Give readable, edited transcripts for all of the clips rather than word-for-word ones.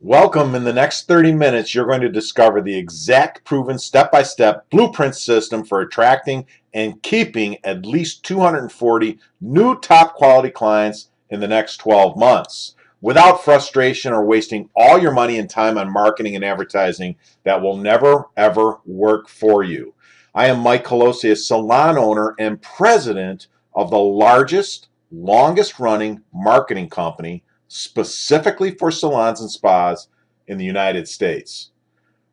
Welcome. In the next 30 minutes, you're going to discover the exact proven step-by-step blueprint system for attracting and keeping at least 240 new top quality clients in the next 12 months without frustration or wasting all your money and time on marketing and advertising that will never ever work for you. I am Mike Colosi, a salon owner and president of the largest, longest running marketing company specifically for salons and spas in the United States.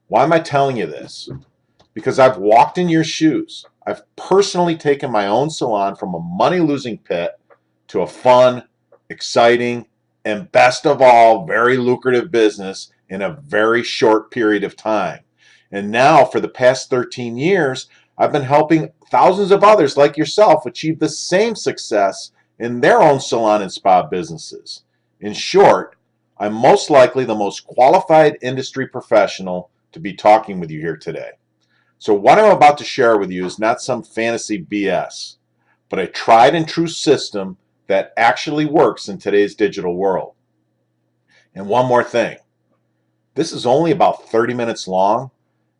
Why am I telling you this? Because I've walked in your shoes. I've personally taken my own salon from a money-losing pit to a fun, exciting, and best of all, very lucrative business in a very short period of time. And now, for the past 13 years, I've been helping thousands of others like yourself achieve the same success in their own salon and spa businesses. In short, I'm most likely the most qualified industry professional to be talking with you here today. So what I'm about to share with you is not some fantasy BS, but a tried and true system that actually works in today's digital world. And one more thing, this is only about 30 minutes long,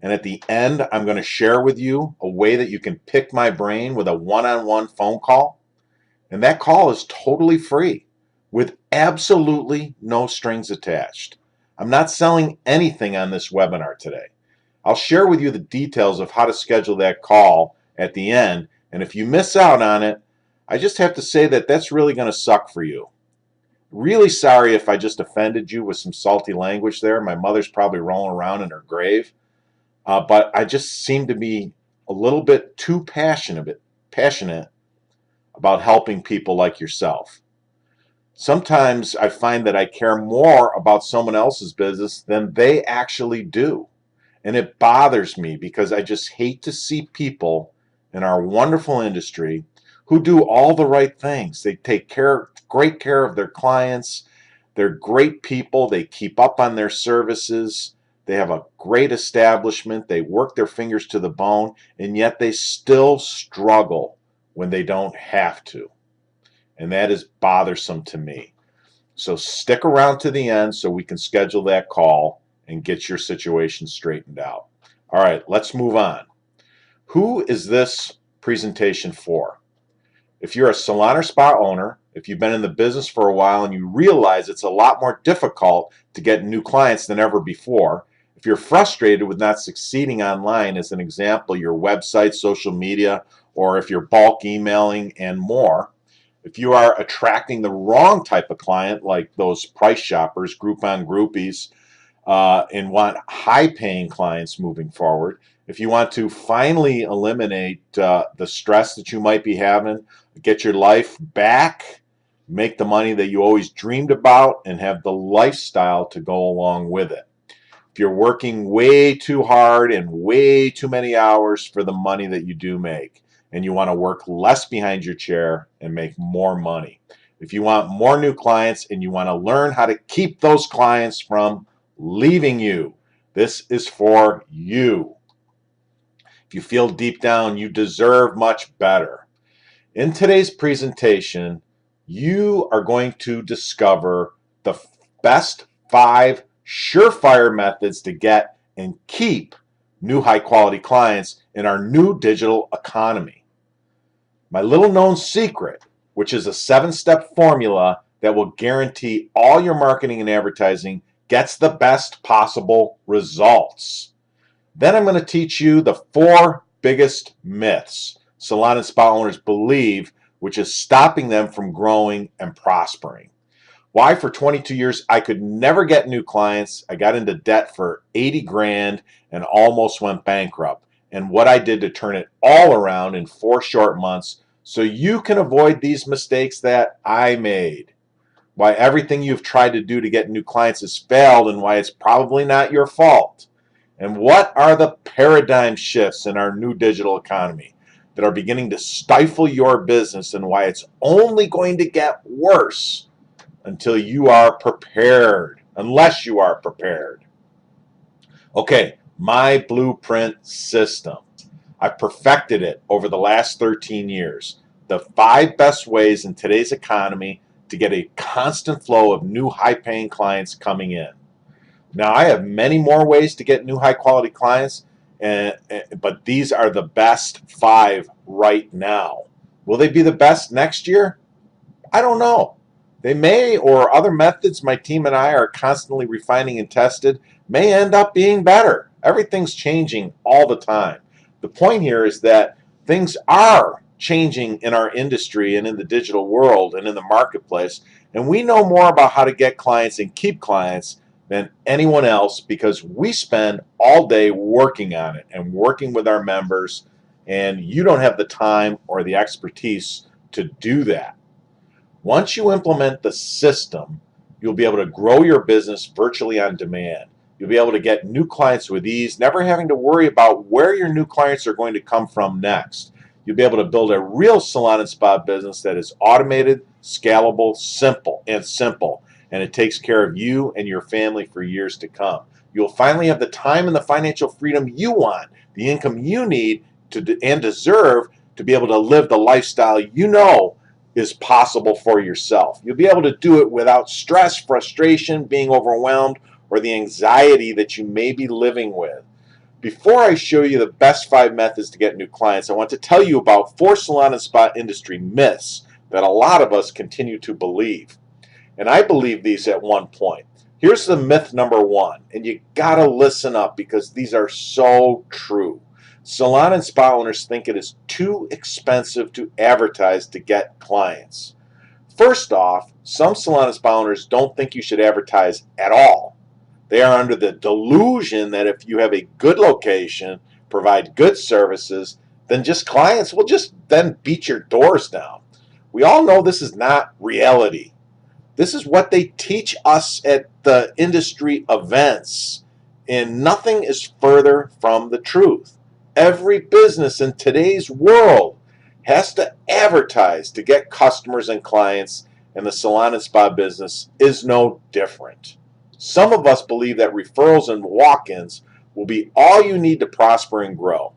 and at the end I'm going to share with you a way that you can pick my brain with a one-on-one phone call, and that call is totally free, with absolutely no strings attached. I'm not selling anything on this webinar today. I'll share with you the details of how to schedule that call at the end, and if you miss out on it, I just have to say that that's really going to suck for you. Really sorry if I just offended you with some salty language there. My mother's probably rolling around in her grave, but I just seem to be a little bit too passionate about helping people like yourself. Sometimes I find that I care more about someone else's business than they actually do. And it bothers me because I just hate to see people in our wonderful industry who do all the right things. They take great care of their clients. They're great people. They keep up on their services. They have a great establishment. They work their fingers to the bone, and yet they still struggle when they don't have to. And that is bothersome to me. So stick around to the end so we can schedule that call and get your situation straightened out. All right, let's move on. Who is this presentation for? If you're a salon or spa owner, if you've been in the business for a while and you realize it's a lot more difficult to get new clients than ever before, if you're frustrated with not succeeding online, as an example, your website, social media, or if you're bulk emailing and more, if you are attracting the wrong type of client, like those price shoppers, Groupon groupies, and want high-paying clients moving forward, if you want to finally eliminate the stress that you might be having, get your life back, make the money that you always dreamed about, and have the lifestyle to go along with it. If you're working way too hard and way too many hours for the money that you do make, and you want to work less behind your chair and make more money. If you want more new clients and you want to learn how to keep those clients from leaving you, this is for you. If you feel deep down you deserve much better. In today's presentation, you are going to discover the best 5 surefire methods to get and keep new high-quality clients in our new digital economy. My little known secret, which is a 7-step formula that will guarantee all your marketing and advertising gets the best possible results. Then I'm going to teach you the 4 biggest myths salon and spa owners believe, which is stopping them from growing and prospering. Why for 22 years I could never get new clients. I got into debt for 80 grand and almost went bankrupt. And what I did to turn it all around in 4 short months so you can avoid these mistakes that I made. Why everything you've tried to do to get new clients has failed and why it's probably not your fault. And what are the paradigm shifts in our new digital economy that are beginning to stifle your business and why it's only going to get worse until you are prepared, unless you are prepared. Okay, my blueprint system. I've perfected it over the last 13 years. The 5 best ways in today's economy to get a constant flow of new high-paying clients coming in. Now, I have many more ways to get new high-quality clients, but these are the best 5 right now. Will they be the best next year? I don't know. They may, or other methods my team and I are constantly refining and tested may end up being better. Everything's changing all the time. The point here is that things are changing in our industry and in the digital world and in the marketplace, and we know more about how to get clients and keep clients than anyone else because we spend all day working on it and working with our members, and you don't have the time or the expertise to do that. Once you implement the system, you'll be able to grow your business virtually on demand. You'll be able to get new clients with ease, never having to worry about where your new clients are going to come from next. You'll be able to build a real salon and spa business that is automated, scalable, simple, and it takes care of you and your family for years to come. You'll finally have the time and the financial freedom you want, the income you need and deserve to be able to live the lifestyle you know is possible for yourself. You'll be able to do it without stress, frustration, being overwhelmed, or the anxiety that you may be living with. Before I show you the best 5 methods to get new clients, I want to tell you about 4 salon and spa industry myths that a lot of us continue to believe. And I believe these at one point. Here's the myth number 1, and you gotta listen up because these are so true. Salon and spa owners think it is too expensive to advertise to get clients. First off, some salon and spa owners don't think you should advertise at all. They are under the delusion that if you have a good location, provide good services, then just clients will just then beat your doors down. We all know this is not reality. This is what they teach us at the industry events, and nothing is further from the truth. Every business in today's world has to advertise to get customers and clients, and the salon and spa business is no different. Some of us believe that referrals and walk-ins will be all you need to prosper and grow.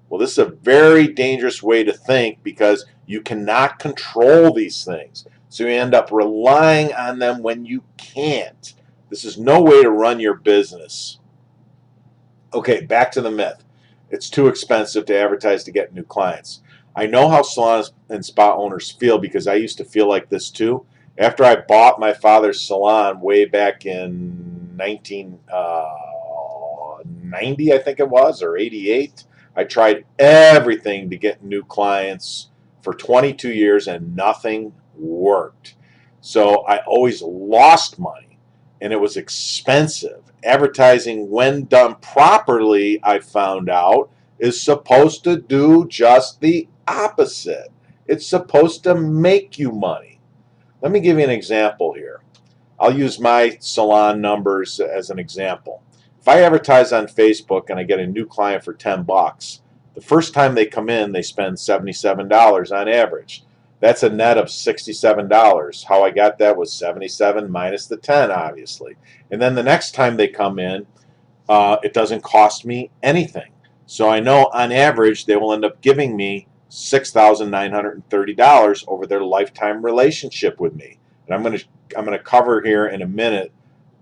Well, this is a very dangerous way to think because you cannot control these things. So you end up relying on them when you can't. This is no way to run your business. Okay, back to the myth. It's too expensive to advertise to get new clients. I know how salon and spa owners feel because I used to feel like this too. After I bought my father's salon way back in 1990, I think it was, or 88, I tried everything to get new clients for 22 years and nothing worked. So I always lost money and it was expensive. Advertising, when done properly, I found out, is supposed to do just the opposite. It's supposed to make you money. Let me give you an example here. I'll use my salon numbers as an example. If I advertise on Facebook and I get a new client for 10 bucks, the first time they come in, they spend $77 on average. That's a net of $67. How I got that was 77 minus the 10, obviously. And then the next time they come in, it doesn't cost me anything. So I know on average they will end up giving me $6,930 over their lifetime relationship with me. And I'm going to cover here in a minute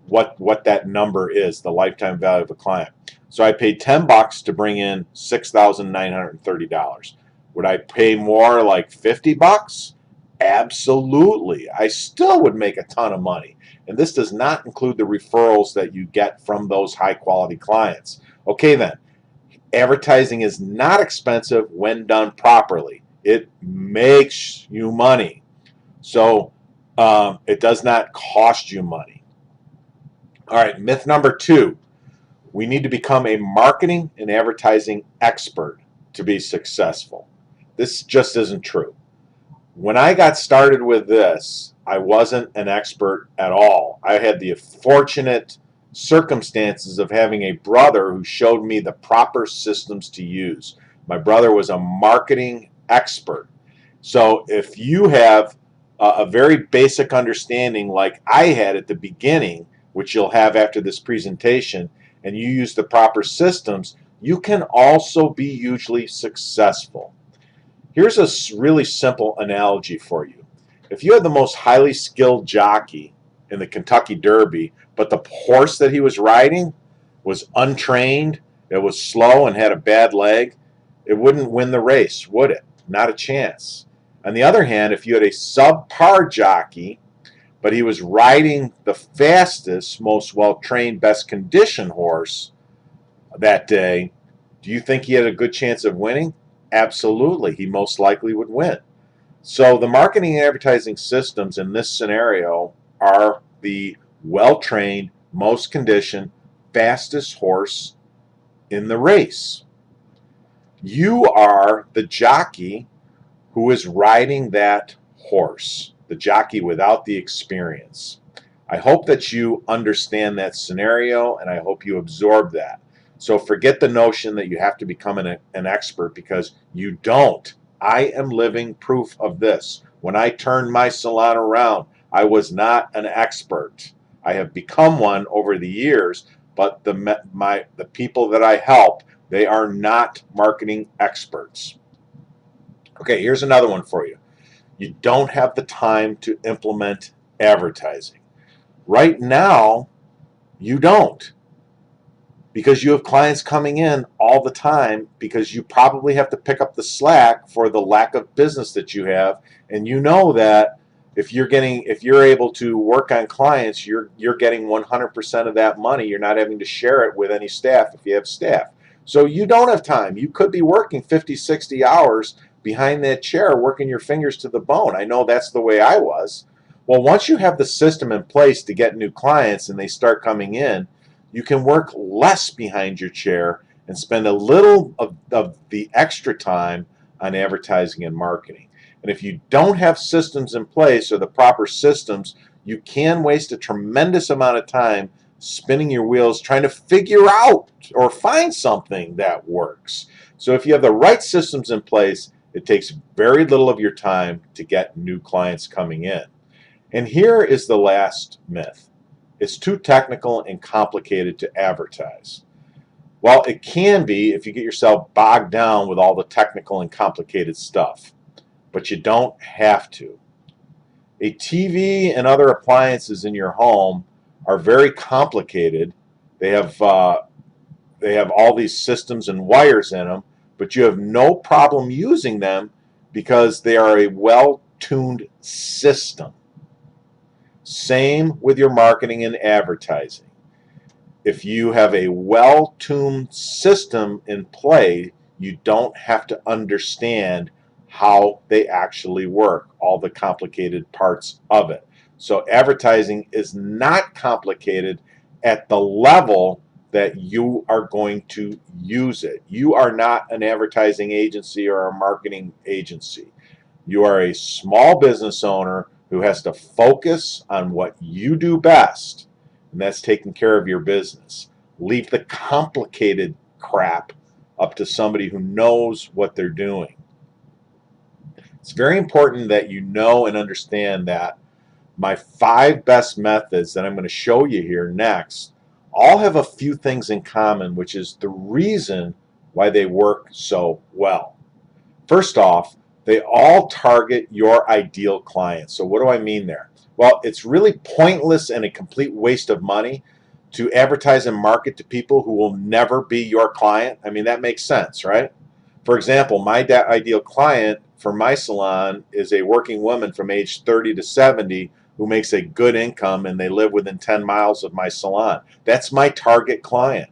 what that number is, the lifetime value of a client. So I paid 10 bucks to bring in $6,930. Would I pay more, like 50 bucks? Absolutely. I still would make a ton of money. And this does not include the referrals that you get from those high quality clients. Okay then, advertising is not expensive when done properly. It makes you money. So it does not cost you money. All right, myth number 2. We need to become a marketing and advertising expert to be successful. This just isn't true. When I got started with this, I wasn't an expert at all. I had the fortunate circumstances of having a brother who showed me the proper systems to use. My brother was a marketing expert. So if you have a very basic understanding like I had at the beginning, which you'll have after this presentation, and you use the proper systems, you can also be hugely successful. Here's a really simple analogy for you. If you have the most highly skilled jockey in the Kentucky Derby, but the horse that he was riding was untrained, it was slow and had a bad leg, it wouldn't win the race, would it? Not a chance. On the other hand, if you had a subpar jockey, but he was riding the fastest, most well-trained, best-conditioned horse that day, do you think he had a good chance of winning? Absolutely. He most likely would win. So the marketing and advertising systems in this scenario are the well-trained, most conditioned, fastest horse in the race. You are the jockey who is riding that horse, the jockey without the experience. I hope that you understand that scenario, and I hope you absorb that. So forget the notion that you have to become an expert, because you don't. I am living proof of this. When I turned my salon around, I was not an expert. I have become one over the years, but the people that I help, they are not marketing experts. Okay, here's another one for you. You don't have the time to implement advertising. Right now, you don't, because you have clients coming in all the time, because you probably have to pick up the slack for the lack of business that you have, and you know that if you're able to work on clients, you're getting 100% of that money. You're not having to share it with any staff if you have staff. So you don't have time. You could be working 50, 60 hours behind that chair, working your fingers to the bone. I know that's the way I was. Well, once you have the system in place to get new clients and they start coming in, you can work less behind your chair and spend a little of the extra time on advertising and marketing. And if you don't have systems in place, or the proper systems, you can waste a tremendous amount of time spinning your wheels trying to figure out or find something that works. So if you have the right systems in place, it takes very little of your time to get new clients coming in. And here is the last myth. It's too technical and complicated to advertise. Well, it can be if you get yourself bogged down with all the technical and complicated stuff, but you don't have to. A TV and other appliances in your home are very complicated. They have all these systems and wires in them, but you have no problem using them because they are a well-tuned system. Same with your marketing and advertising. If you have a well-tuned system in play, you don't have to understand how they actually work, all the complicated parts of it. So advertising is not complicated at the level that you are going to use it. You are not an advertising agency or a marketing agency. You are a small business owner who has to focus on what you do best, and that's taking care of your business. Leave the complicated crap up to somebody who knows what they're doing. It's very important that you know and understand that my 5 best methods that I'm going to show you here next all have a few things in common, which is the reason why they work so well. First off, they all target your ideal client. So what do I mean there? Well, it's really pointless and a complete waste of money to advertise and market to people who will never be your client. I mean, that makes sense, right? For example, my ideal client for my salon is a working woman from age 30 to 70 who makes a good income, and they live within 10 miles of my salon. That's my target client.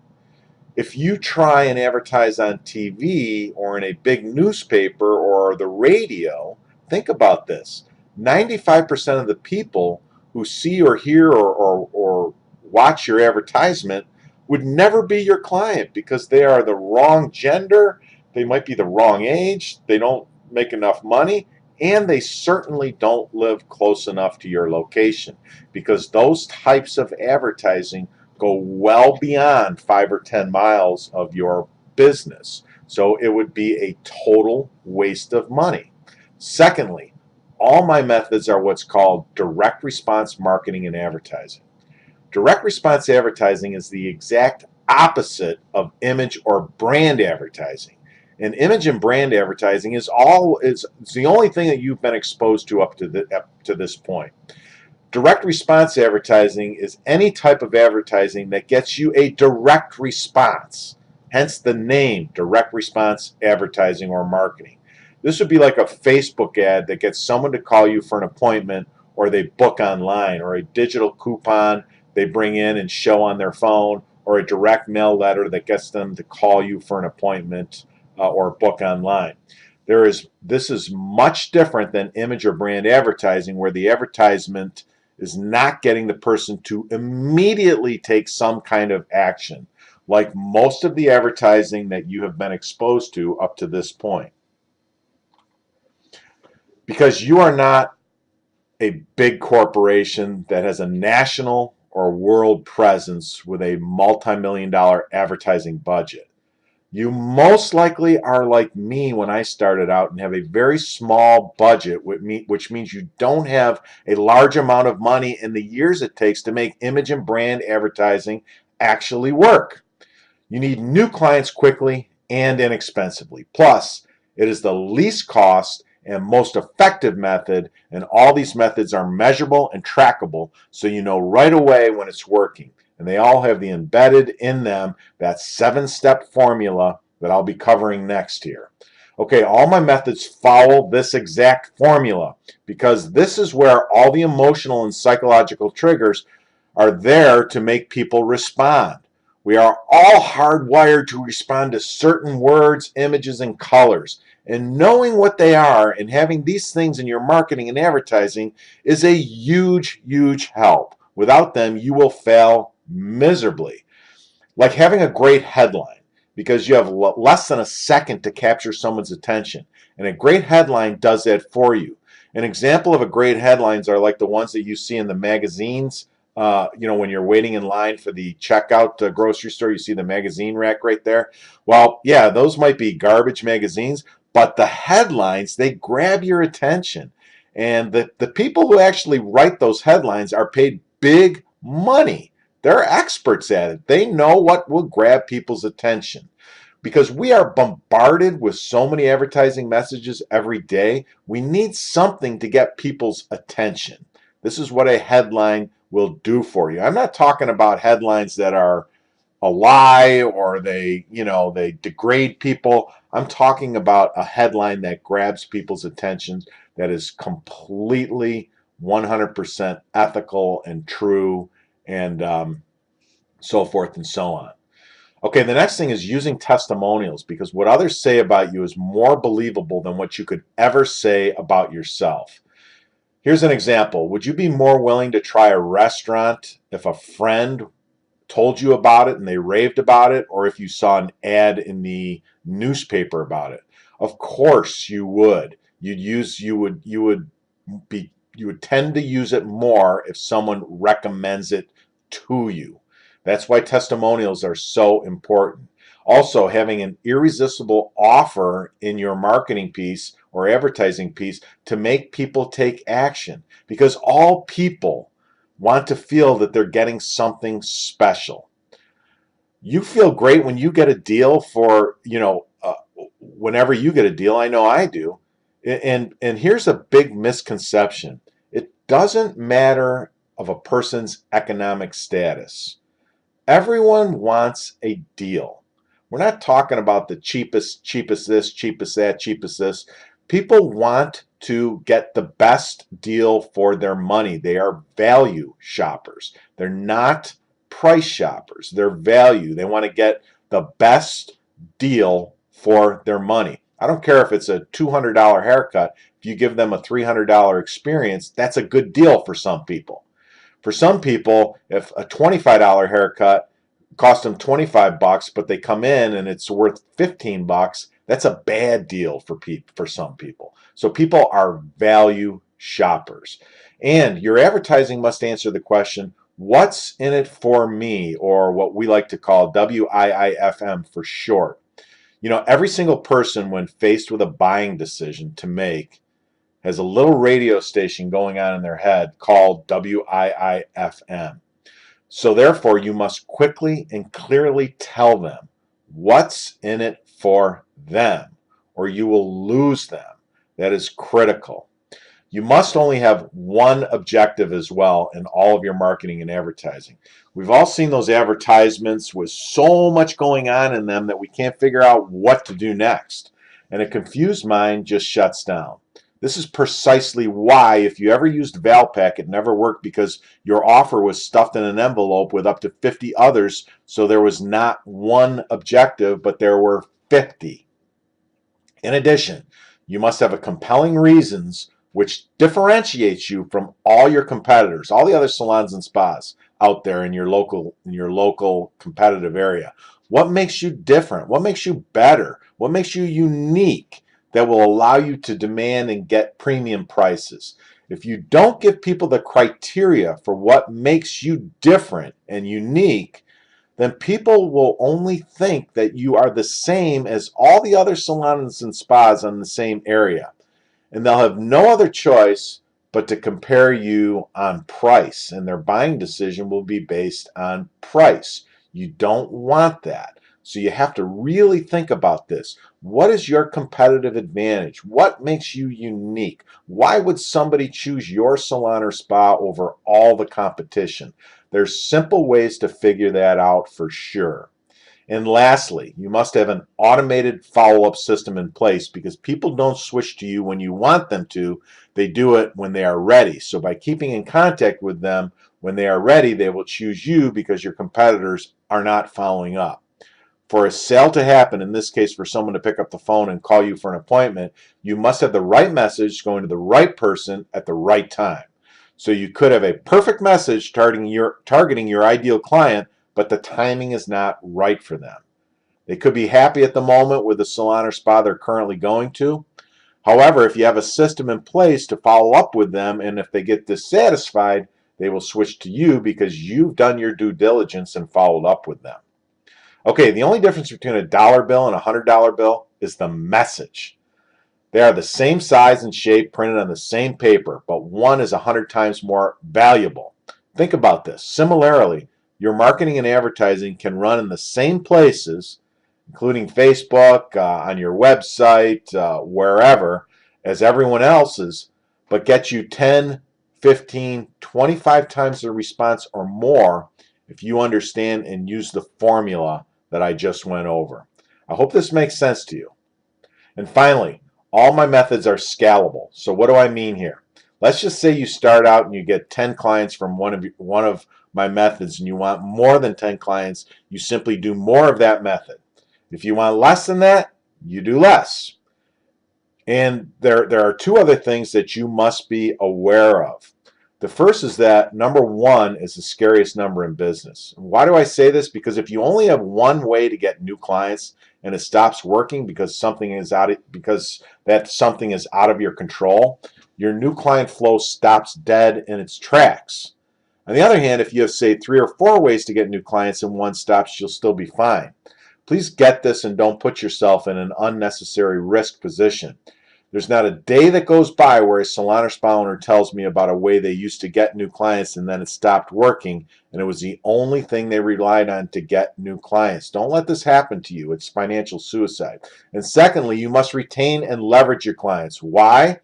If you try and advertise on TV or in a big newspaper or the radio, think about this. 95% of the people who see or hear or watch your advertisement would never be your client, because they are the wrong gender, they might be the wrong age, they don't make enough money, and they certainly don't live close enough to your location, because those types of advertising go well beyond 5 or 10 miles of your business. So it would be a total waste of money. Secondly, all my methods are what's called direct response marketing and advertising. Direct response advertising is the exact opposite of image or brand advertising. And image and brand advertising is the only thing that you've been exposed to up to this point. Direct response advertising is any type of advertising that gets you a direct response, hence the name direct response advertising or marketing. This would be like a Facebook ad that gets someone to call you for an appointment, or they book online, or a digital coupon they bring in and show on their phone, or a direct mail letter that gets them to call you for an appointment or book online. This is much different than image or brand advertising, where the advertisement is not getting the person to immediately take some kind of action, like most of the advertising that you have been exposed to up to this point. Because you are not a big corporation that has a national or world presence with a multi-million-dollar advertising budget. You most likely are like me when I started out and have a very small budget, which means you don't have a large amount of money in the years it takes to make image and brand advertising actually work. You need new clients quickly and inexpensively. Plus, it is the least cost and most effective method, and all these methods are measurable and trackable, so you know right away when it's working. And they all have the embedded in them that 7-step formula that I'll be covering next here. Okay, all my methods follow this exact formula, because this is where all the emotional and psychological triggers are there to make people respond. We are all hardwired to respond to certain words, images, and colors. And knowing what they are and having these things in your marketing and advertising is a huge, huge help. Without them, you will fail miserably. Like having a great headline, because you have less than a second to capture someone's attention. And a great headline does that for you. An example of a great headlines are like the ones that you see in the magazines. When you're waiting in line for the checkout grocery store, you see the magazine rack right there. Well, yeah, those might be garbage magazines, but the headlines, they grab your attention. And the people who actually write those headlines are paid big money. They're experts at it. They know what will grab people's attention. Because we are bombarded with so many advertising messages every day, we need something to get people's attention. This is what a headline will do for you. I'm not talking about headlines that are a lie or they degrade people. I'm talking about a headline that grabs people's attention, that is completely 100% ethical and true, and so forth and so on. Okay, the next thing is using testimonials, because what others say about you is more believable than what you could ever say about yourself. Here's an example. Would you be more willing to try a restaurant if a friend told you about it and they raved about it, or if you saw an ad in the newspaper about it? Of course you would. You would tend to use it more if someone recommends it to you. That's why testimonials are so important. Also, having an irresistible offer in your marketing piece or advertising piece to make people take action, because all people want to feel that they're getting something special. You feel great when you get a deal for, whenever you get a deal. I know I do. And here's a big misconception. It doesn't matter of a person's economic status. Everyone wants a deal. We're not talking about the cheapest this, cheapest that, cheapest this. People want to get the best deal for their money. They are value shoppers. They're not price shoppers. They're value. They want to get the best deal for their money. I don't care if it's a $200 haircut. If you give them a $300 experience, that's a good deal for some people. For some people, if a $25 haircut cost them $25, but they come in and it's worth $15, that's a bad deal for some people. So people are value shoppers. And your advertising must answer the question, what's in it for me, or what we like to call WIIFM for short. Every single person, when faced with a buying decision to make, has a little radio station going on in their head called WIIFM. So therefore, you must quickly and clearly tell them what's in it for them, or you will lose them. That is critical. You must only have one objective as well in all of your marketing and advertising. We've all seen those advertisements with so much going on in them that we can't figure out what to do next. And a confused mind just shuts down. This is precisely why, if you ever used Valpak, it never worked, because your offer was stuffed in an envelope with up to 50 others, so there was not one objective, but there were 50. In addition, you must have a compelling reasons which differentiates you from all your competitors, all the other salons and spas out there in your local competitive area. What makes you different? What makes you better? What makes you unique that will allow you to demand and get premium prices? If you don't give people the criteria for what makes you different and unique, then people will only think that you are the same as all the other salons and spas in the same area. And they'll have no other choice but to compare you on price, and their buying decision will be based on price. You don't want that. So you have to really think about this. What is your competitive advantage? What makes you unique? Why would somebody choose your salon or spa over all the competition? There's simple ways to figure that out for sure. And lastly, you must have an automated follow-up system in place, because people don't switch to you when you want them to. They do it when they are ready. So by keeping in contact with them when they are ready, they will choose you because your competitors are not following up. For a sale to happen, in this case for someone to pick up the phone and call you for an appointment, you must have the right message going to the right person at the right time. So you could have a perfect message targeting your ideal client, but the timing is not right for them. They could be happy at the moment with the salon or spa they're currently going to. However, if you have a system in place to follow up with them, and if they get dissatisfied, they will switch to you because you've done your due diligence and followed up with them. Okay, the only difference between a dollar bill and a $100 bill is the message. They are the same size and shape, printed on the same paper, but one is 100 times more valuable. Think about this. Similarly, your marketing and advertising can run in the same places, including Facebook, on your website, wherever, as everyone else's, but get you 10, 15, 25 times the response or more if you understand and use the formula that I just went over. I hope this makes sense to you. And finally, all my methods are scalable. So what do I mean here? Let's just say you start out and you get 10 clients from one of my methods, and you want more than 10 clients. You simply do more of that method. If you want less than that, you do less. And there are two other things that you must be aware of. The first is that number 1 is the scariest number in business. Why do I say this? Because if you only have one way to get new clients and it stops working because something is out of your control, your new client flow stops dead in its tracks. On the other hand, if you have, say, 3 or 4 ways to get new clients and one stops, you'll still be fine. Please get this and don't put yourself in an unnecessary risk position. There's not a day that goes by where a salon or spa owner tells me about a way they used to get new clients and then it stopped working, and it was the only thing they relied on to get new clients. Don't let this happen to you. It's financial suicide. And secondly, you must retain and leverage your clients. Why?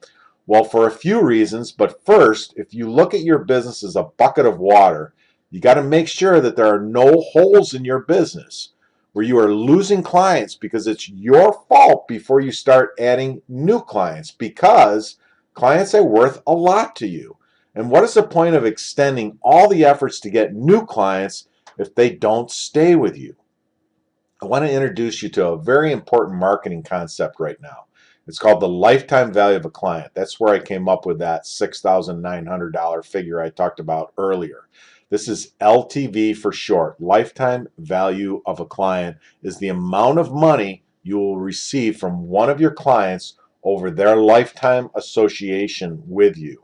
Well, for a few reasons, but first, if you look at your business as a bucket of water, you got to make sure that there are no holes in your business where you are losing clients because it's your fault before you start adding new clients, because clients are worth a lot to you. And what is the point of extending all the efforts to get new clients if they don't stay with you? I want to introduce you to a very important marketing concept right now. It's called the lifetime value of a client. That's where I came up with that $6,900 figure I talked about earlier. This is LTV for short. Lifetime value of a client is the amount of money you will receive from one of your clients over their lifetime association with you.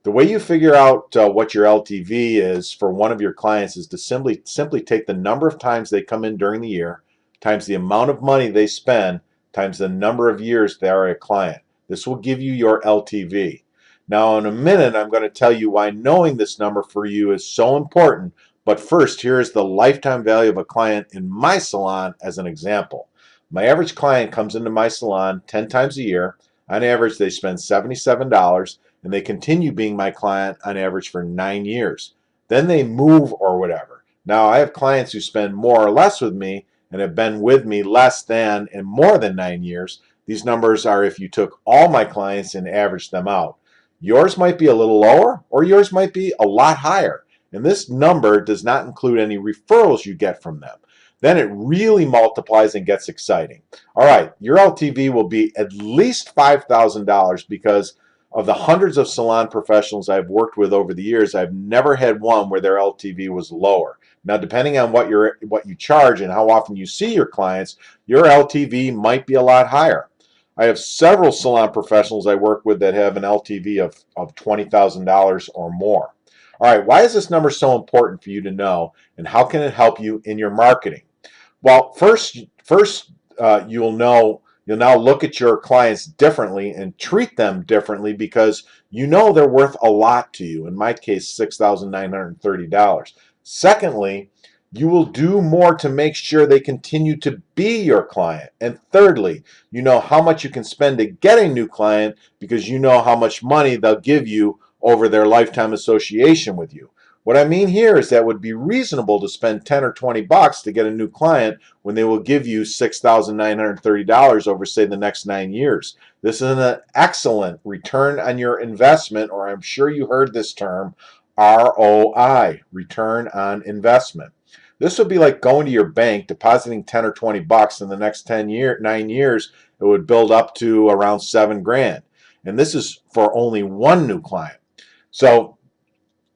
The way you figure out what your LTV is for one of your clients is to simply take the number of times they come in during the year times the amount of money they spend times the number of years they are a client. This will give you your LTV. Now, in a minute, I'm going to tell you why knowing this number for you is so important. But first, here is the lifetime value of a client in my salon as an example. My average client comes into my salon 10 times a year. On average, they spend $77, and they continue being my client on average for 9 years. Then they move or whatever. Now, I have clients who spend more or less with me and have been with me less than and more than 9 years. These numbers are if you took all my clients and averaged them out. Yours might be a little lower, or yours might be a lot higher. And this number does not include any referrals you get from them. Then it really multiplies and gets exciting. All right, your LTV will be at least $5,000 because of the hundreds of salon professionals I've worked with over the years. I've never had one where their LTV was lower. Now, depending on what you charge and how often you see your clients, your LTV might be a lot higher. I have several salon professionals I work with that have an LTV of $20,000 or more. All right, why is this number so important for you to know, and how can it help you in your marketing? Well, first, you'll now look at your clients differently and treat them differently because you know they're worth a lot to you. In my case, $6,930. Secondly, you will do more to make sure they continue to be your client. And thirdly, you know how much you can spend to get a new client because you know how much money they'll give you over their lifetime association with you. What I mean here is that it would be reasonable to spend 10 or 20 bucks to get a new client when they will give you $6,930 over, say, the next 9 years. This is an excellent return on your investment, or I'm sure you heard this term, ROI, return on investment. This would be like going to your bank, depositing 10 or 20 bucks in the next 9 years, it would build up to around 7 grand. And this is for only one new client. So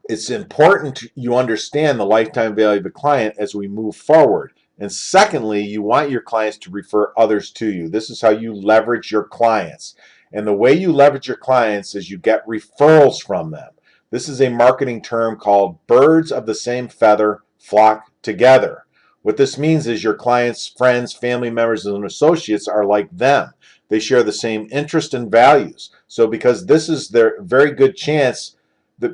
it's important you understand the lifetime value of the client as we move forward. And secondly, you want your clients to refer others to you. This is how you leverage your clients. And the way you leverage your clients is you get referrals from them. This is a marketing term called birds of the same feather flock together. What this means is your clients' friends, family members, and associates are like them. They share the same interest and values. So because this is their very good chance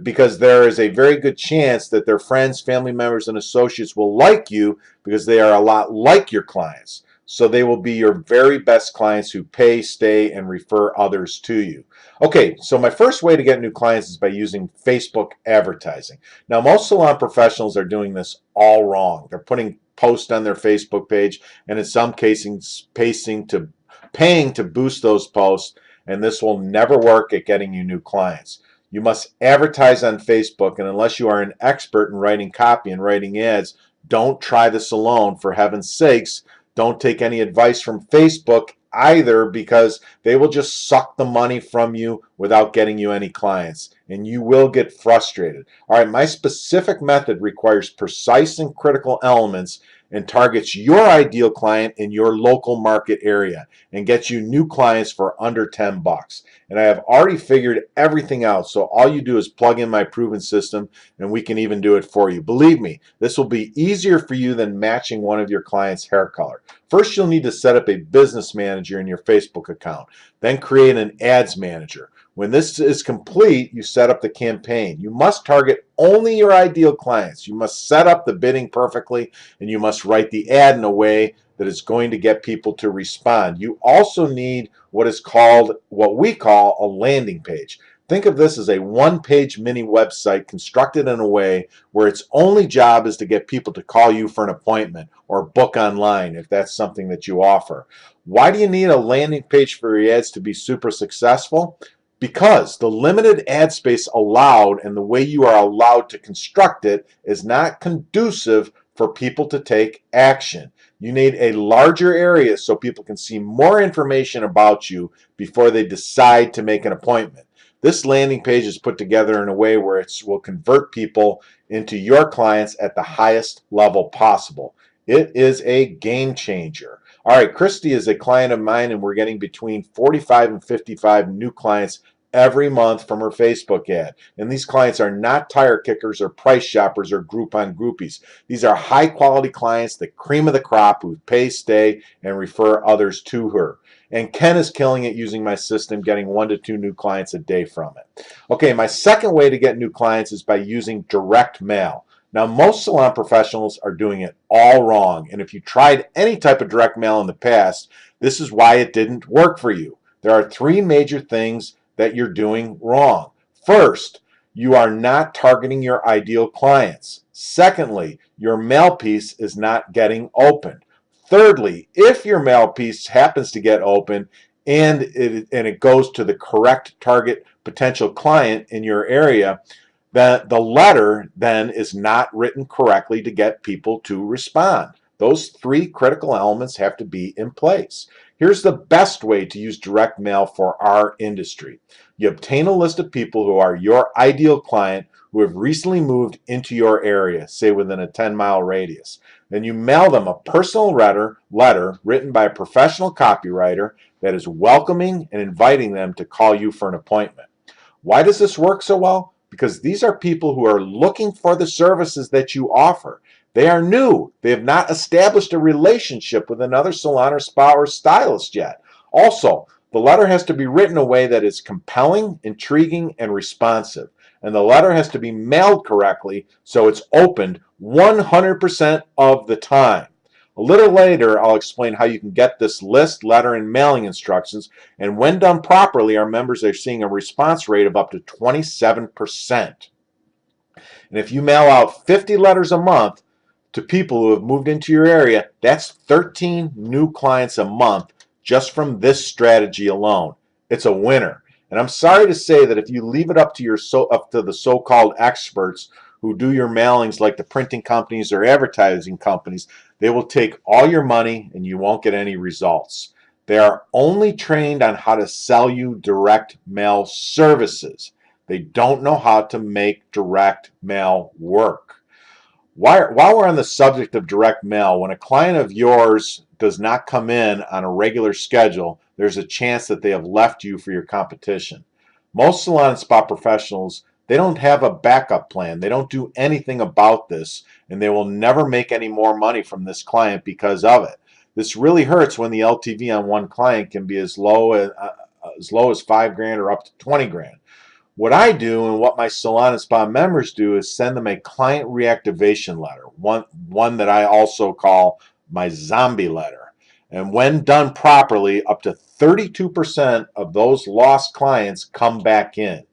because there is a very good chance that their friends, family members, and associates will like you because they are a lot like your clients. So they will be your very best clients who pay, stay, and refer others to you. Okay, so my first way to get new clients is by using Facebook advertising. Now, most salon professionals are doing this all wrong. They're putting posts on their Facebook page, and in some cases, paying to boost those posts, and this will never work at getting you new clients. You must advertise on Facebook, and unless you are an expert in writing copy and writing ads, don't try this alone. For heaven's sakes, don't take any advice from Facebook either, because they will just suck the money from you without getting you any clients, and you will get frustrated. All right, my specific method requires precise and critical elements and targets your ideal client in your local market area and gets you new clients for under 10 bucks. And I have already figured everything out, so all you do is plug in my proven system and we can even do it for you. Believe me, this will be easier for you than matching one of your clients' hair color. First, you'll need to set up a business manager in your Facebook account, then create an ads manager. When this is complete, you set up the campaign. You must target only your ideal clients. You must set up the bidding perfectly, and you must write the ad in a way that is going to get people to respond. You also need what we call a landing page. Think of this as a one-page mini website constructed in a way where its only job is to get people to call you for an appointment or book online if that's something that you offer. Why do you need a landing page for your ads to be super successful? Because the limited ad space allowed and the way you are allowed to construct it is not conducive for people to take action. You need a larger area so people can see more information about you before they decide to make an appointment. This landing page is put together in a way where it will convert people into your clients at the highest level possible. It is a game changer. All right, Christy is a client of mine, and we're getting between 45 and 55 new clients every month from her Facebook ad. And these clients are not tire kickers or price shoppers or Groupon groupies. These are high quality clients, the cream of the crop, who pay, stay, and refer others to her. And Ken is killing it using my system, getting 1 to 2 new clients a day from it. Okay, my second way to get new clients is by using direct mail. Now, most salon professionals are doing it all wrong. And if you tried any type of direct mail in the past, this is why it didn't work for you. There are three major things that you're doing wrong. First, you are not targeting your ideal clients. Secondly, your mail piece is not getting opened. Thirdly, if your mail piece happens to get opened and it goes to the correct target potential client in your area, that the letter then is not written correctly to get people to respond. Those three critical elements have to be in place. Here's the best way to use direct mail for our industry. You obtain a list of people who are your ideal client who have recently moved into your area, say within a 10-mile radius. Then you mail them a personal letter written by a professional copywriter that is welcoming and inviting them to call you for an appointment. Why does this work so well? Because these are people who are looking for the services that you offer. They are new. They have not established a relationship with another salon or spa or stylist yet. Also, the letter has to be written in a way that is compelling, intriguing, and responsive. And the letter has to be mailed correctly so it's opened 100% of the time. A little later, I'll explain how you can get this list, letter, and mailing instructions. And when done properly, our members are seeing a response rate of up to 27%. And if you mail out 50 letters a month to people who have moved into your area, that's 13 new clients a month just from this strategy alone. It's a winner. And I'm sorry to say that if you leave it up to the so-called experts who do your mailings, like the printing companies or advertising companies, they will take all your money and you won't get any results. They are only trained on how to sell you direct mail services. They don't know how to make direct mail work. While we're on the subject of direct mail, when a client of yours does not come in on a regular schedule, there's a chance that they have left you for your competition. Most salon and spa professionals, they don't have a backup plan. They don't do anything about this, and they will never make any more money from this client because of it. This really hurts when the LTV on one client can be as low as $5,000 or up to 20 grand. What I do and what my salon and spa members do is send them a client reactivation letter, one that I also call my zombie letter. And when done properly, up to 32% of those lost clients come back in.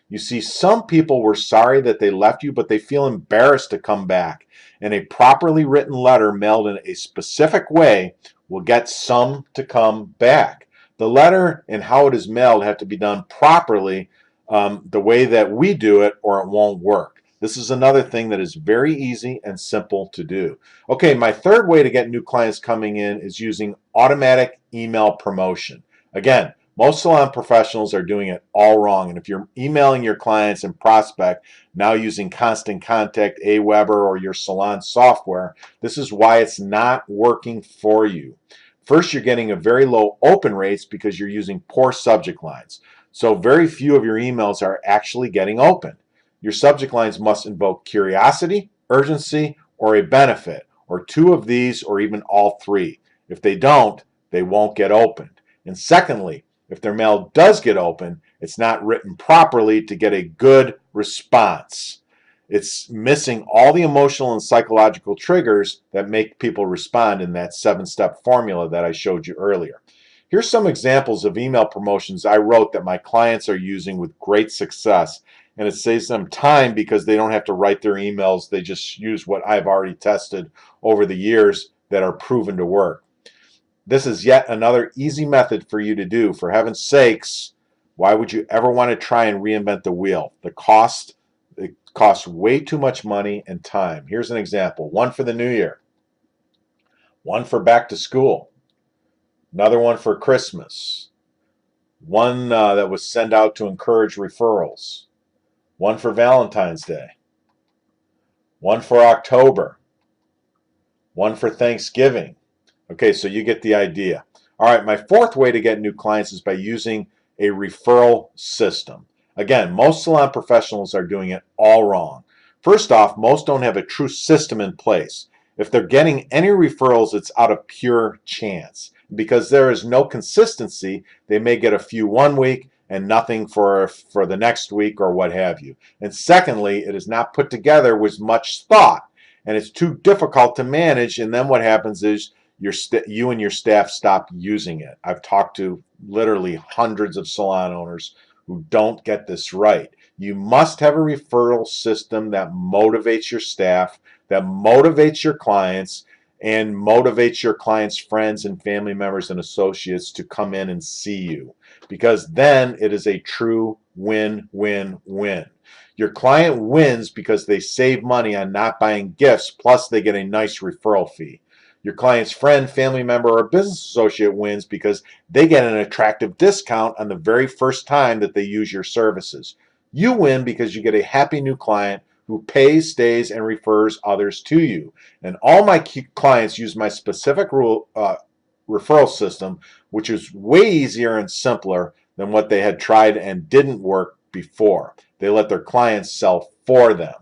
You see, some people were sorry that they left you, but they feel embarrassed to come back. And a properly written letter mailed in a specific way will get some to come back. The letter and how it is mailed have to be done properly, the way that we do it, or it won't work. This is another thing that is very easy and simple to do. Okay, my third way to get new clients coming in is using automatic email promotion. Again, most salon professionals are doing it all wrong. And if you're emailing your clients and prospect now using Constant Contact, Aweber, or your salon software, this is why it's not working for you. First, you're getting a very low open rates because you're using poor subject lines. So very few of your emails are actually getting opened. Your subject lines must invoke curiosity, urgency, or a benefit, or two of these, or even all three. If they don't, they won't get opened. And secondly, if their mail does get open, it's not written properly to get a good response. It's missing all the emotional and psychological triggers that make people respond in that 7-step formula that I showed you earlier. Here's some examples of email promotions I wrote that my clients are using with great success. And it saves them time because they don't have to write their emails. They just use what I've already tested over the years that are proven to work. This is yet another easy method for you to do. For heaven's sakes, why would you ever want to try and reinvent the wheel? It costs way too much money and time. Here's an example. One for the new year. One for back to school. Another one for Christmas. One that was sent out to encourage referrals. One for Valentine's Day. One for October. One for Thanksgiving. Okay, so you get the idea. All right, my fourth way to get new clients is by using a referral system. Again, most salon professionals are doing it all wrong. First off, most don't have a true system in place. If they're getting any referrals, it's out of pure chance. Because there is no consistency, they may get a few one week and nothing for the next week or what have you. And secondly, it is not put together with much thought, and it's too difficult to manage, and then what happens is you and your staff stop using it. I've talked to literally hundreds of salon owners who don't get this right. You must have a referral system that motivates your staff, that motivates your clients, and motivates your clients' friends and family members and associates to come in and see you, because then it is a true win-win-win. Your client wins because they save money on not buying gifts, plus they get a nice referral fee. Your client's friend, family member, or business associate wins because they get an attractive discount on the very first time that they use your services. You win because you get a happy new client who pays, stays, and refers others to you. And all my clients use my specific referral system, which is way easier and simpler than what they had tried and didn't work before. They let their clients sell for them.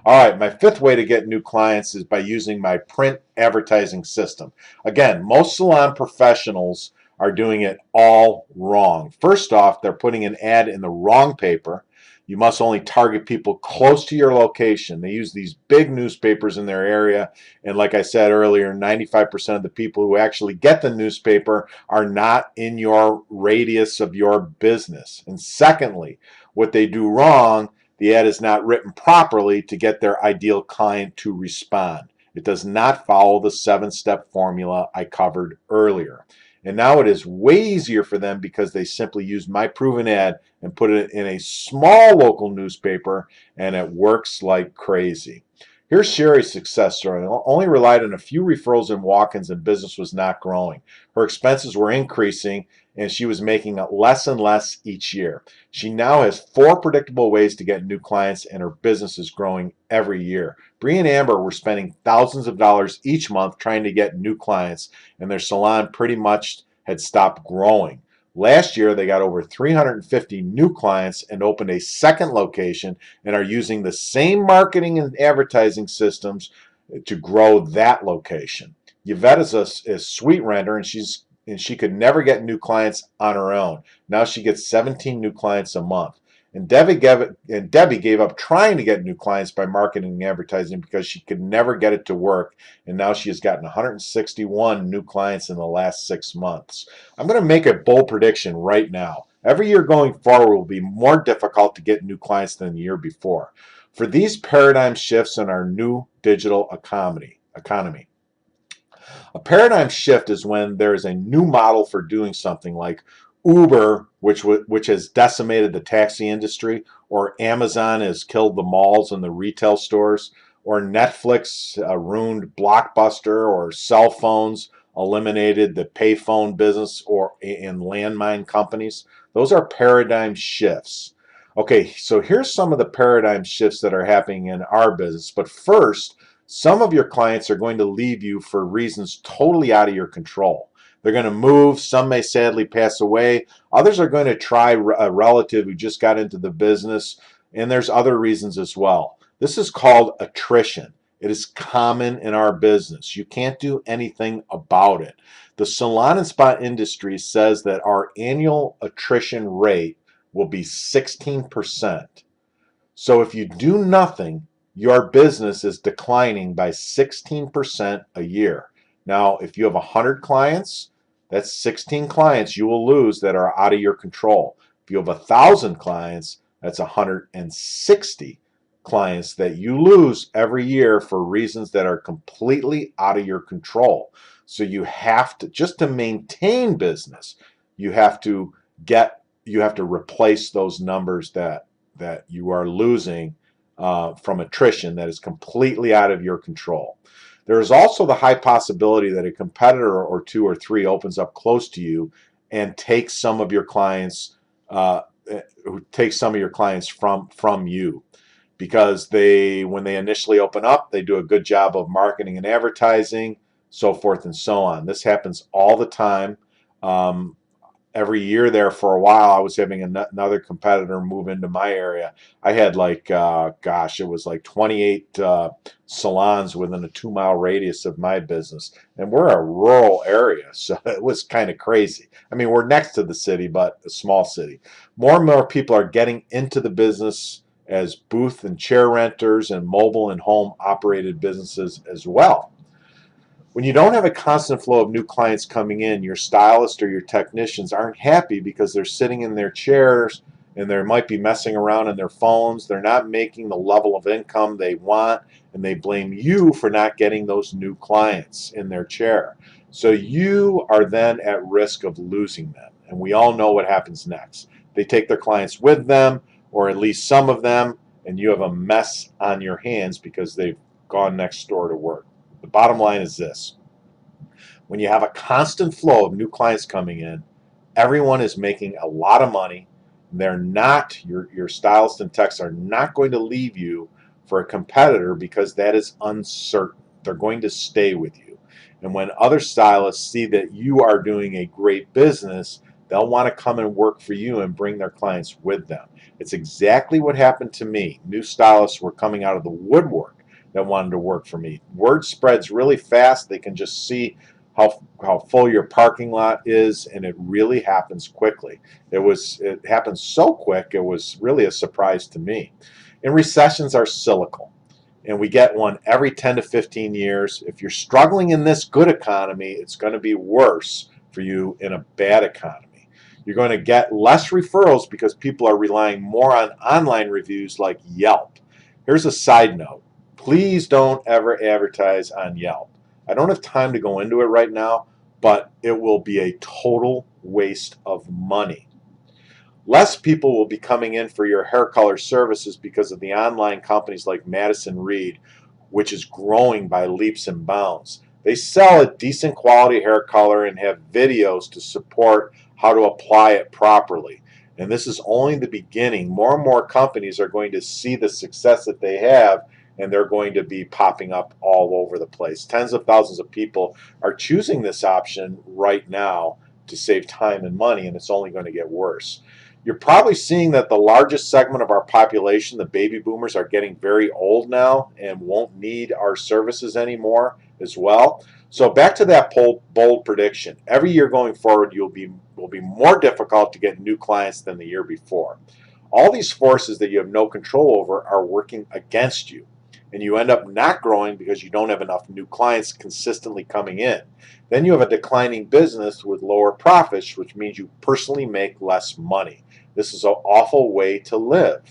All right, my fifth way to get new clients is by using my print advertising system. Again, most salon professionals are doing it all wrong. First off, they're putting an ad in the wrong paper. You must only target people close to your location. They use these big newspapers in their area, and like I said earlier, 95% of the people who actually get the newspaper are not in your radius of your business. And secondly, what they do wrong, the ad is not written properly to get their ideal client to respond. It does not follow the 7-step formula I covered earlier. And now it is way easier for them because they simply use my proven ad and put it in a small local newspaper, and it works like crazy. Here's Sherry's success story. Only relied on a few referrals and walk-ins, and business was not growing. Her expenses were increasing, and she was making less and less each year. She now has 4 predictable ways to get new clients, and her business is growing every year. Bree and Amber were spending thousands of dollars each month trying to get new clients, and their salon pretty much had stopped growing. Last year, they got over 350 new clients and opened a second location and are using the same marketing and advertising systems to grow that location. Yvette is a suite renter, and she could never get new clients on her own. Now she gets 17 new clients a month. And Debbie gave up trying to get new clients by marketing and advertising because she could never get it to work. And now she has gotten 161 new clients in the last 6 months. I'm going to make a bold prediction right now. Every year going forward will be more difficult to get new clients than the year before. For these paradigm shifts in our new digital economy. A paradigm shift is when there is a new model for doing something, like Uber, which has decimated the taxi industry, or Amazon has killed the malls and the retail stores, or Netflix ruined Blockbuster, or cell phones eliminated the payphone business or in landmine companies. Those are paradigm shifts. Okay, so here's some of the paradigm shifts that are happening in our business. But first, some of your clients are going to leave you for reasons totally out of your control. They're going to move. Some may sadly pass away. Others are going to try a relative who just got into the business. And there's other reasons as well. This is called attrition. It is common in our business. You can't do anything about it. The salon and spa industry says that our annual attrition rate will be 16%. So if you do nothing, your business is declining by 16% a year. Now, if you have 100 clients, that's 16 clients you will lose that are out of your control. If you have 1,000 clients, that's 160 clients that you lose every year for reasons that are completely out of your control. So you have to, just to maintain business, you have to replace those numbers that you are losing from attrition that is completely out of your control. There is also the high possibility that a competitor or 2 or 3 opens up close to you and takes some of your clients, from you, because when they initially open up, they do a good job of marketing and advertising, so forth and so on. This happens all the time. Every year there for a while, I was having another competitor move into my area. I had it was like 28 salons within a 2-mile radius of my business. And we're a rural area, so it was kind of crazy. I mean, we're next to the city, but a small city. More and more people are getting into the business as booth and chair renters and mobile and home operated businesses as well. When you don't have a constant flow of new clients coming in, your stylist or your technicians aren't happy because they're sitting in their chairs and they might be messing around on their phones. They're not making the level of income they want, and they blame you for not getting those new clients in their chair. So you are then at risk of losing them. And we all know what happens next. They take their clients with them, or at least some of them, and you have a mess on your hands because they've gone next door to work. The bottom line is this: when you have a constant flow of new clients coming in, everyone is making a lot of money. They're not, your stylists and techs are not going to leave you for a competitor because that is uncertain. They're going to stay with you. And when other stylists see that you are doing a great business, they'll want to come and work for you and bring their clients with them. It's exactly what happened to me. New stylists were coming out of the woodwork that wanted to work for me. Word spreads really fast. They can just see how full your parking lot is, and it really happens quickly. It happened so quick, it was really a surprise to me. And recessions are cyclical, and we get one every 10 to 15 years. If you're struggling in this good economy, it's going to be worse for you in a bad economy. You're going to get less referrals because people are relying more on online reviews like Yelp. Here's a side note. Please don't ever advertise on Yelp. I don't have time to go into it right now, but it will be a total waste of money. Less people will be coming in for your hair color services because of the online companies like Madison Reed, which is growing by leaps and bounds. They sell a decent quality hair color and have videos to support how to apply it properly. And this is only the beginning. More and more companies are going to see the success that they have, and they're going to be popping up all over the place. Tens of thousands of people are choosing this option right now to save time and money, and it's only going to get worse. You're probably seeing that the largest segment of our population, the baby boomers, are getting very old now and won't need our services anymore as well. So back to that bold prediction. Every year going forward, will be more difficult to get new clients than the year before. All these forces that you have no control over are working against you, and you end up not growing because you don't have enough new clients consistently coming in. Then you have a declining business with lower profits, which means you personally make less money. This is an awful way to live.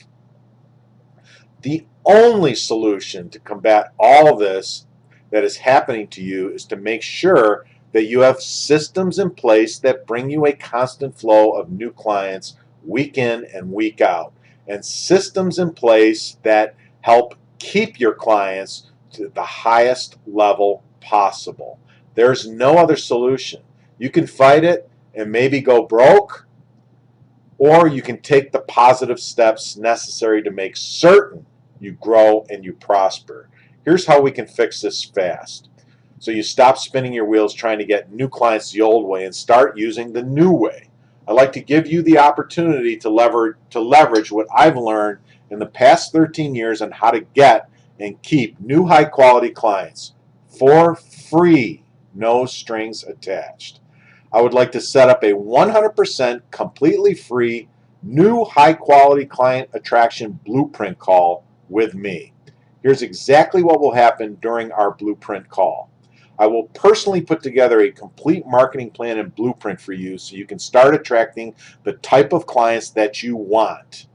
The only solution to combat all of this that is happening to you is to make sure that you have systems in place that bring you a constant flow of new clients week in and week out, and systems in place that help keep your clients to the highest level possible. There's no other solution. You can fight it and maybe go broke, or you can take the positive steps necessary to make certain you grow and you prosper. Here's how we can fix this fast. So you stop spinning your wheels trying to get new clients the old way and start using the new way. I'd like to give you the opportunity to leverage what I've learned in the past 13 years on how to get and keep new high quality clients for free, no strings attached. I would like to set up a 100% completely free new high quality client attraction blueprint call with me. Here's exactly what will happen during our blueprint call. I will personally put together a complete marketing plan and blueprint for you so you can start attracting the type of clients that you want.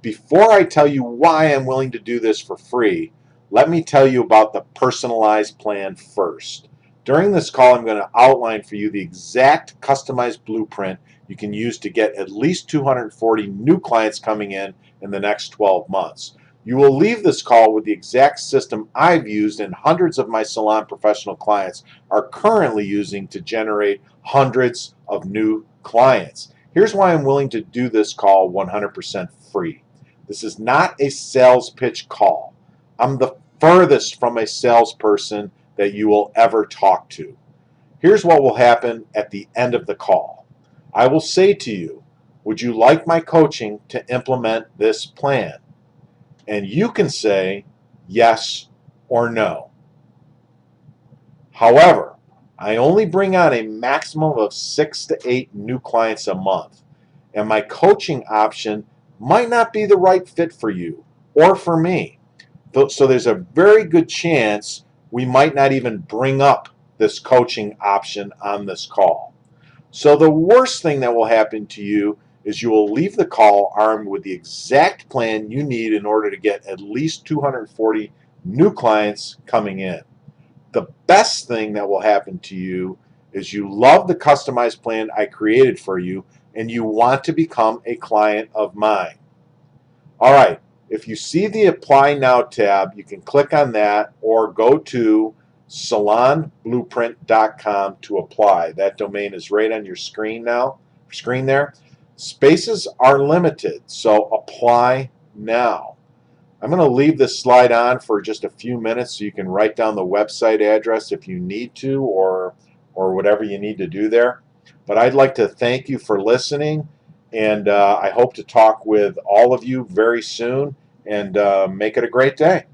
Before I tell you why I'm willing to do this for free, let me tell you about the personalized plan first. During this call, I'm going to outline for you the exact customized blueprint you can use to get at least 240 new clients coming in the next 12 months. You will leave this call with the exact system I've used and hundreds of my salon professional clients are currently using to generate hundreds of new clients. Here's why I'm willing to do this call 100% free. This is not a sales pitch call. I'm the furthest from a salesperson that you will ever talk to. Here's what will happen at the end of the call. I will say to you, would you like my coaching to implement this plan? And you can say yes or no. However, I only bring on a maximum of 6 to 8 new clients a month, and my coaching option might not be the right fit for you or for me. So there's a very good chance we might not even bring up this coaching option on this call. So the worst thing that will happen to you is you will leave the call armed with the exact plan you need in order to get at least 240 new clients coming in. The best thing that will happen to you is you love the customized plan I created for you and you want to become a client of mine. All right, if you see the Apply Now tab, you can click on that or go to salonblueprint.com to apply. That domain is right on your screen there. Spaces are limited, so apply now. I'm going to leave this slide on for just a few minutes so you can write down the website address if you need to, or whatever you need to do there. But I'd like to thank you for listening, and I hope to talk with all of you very soon, and make it a great day.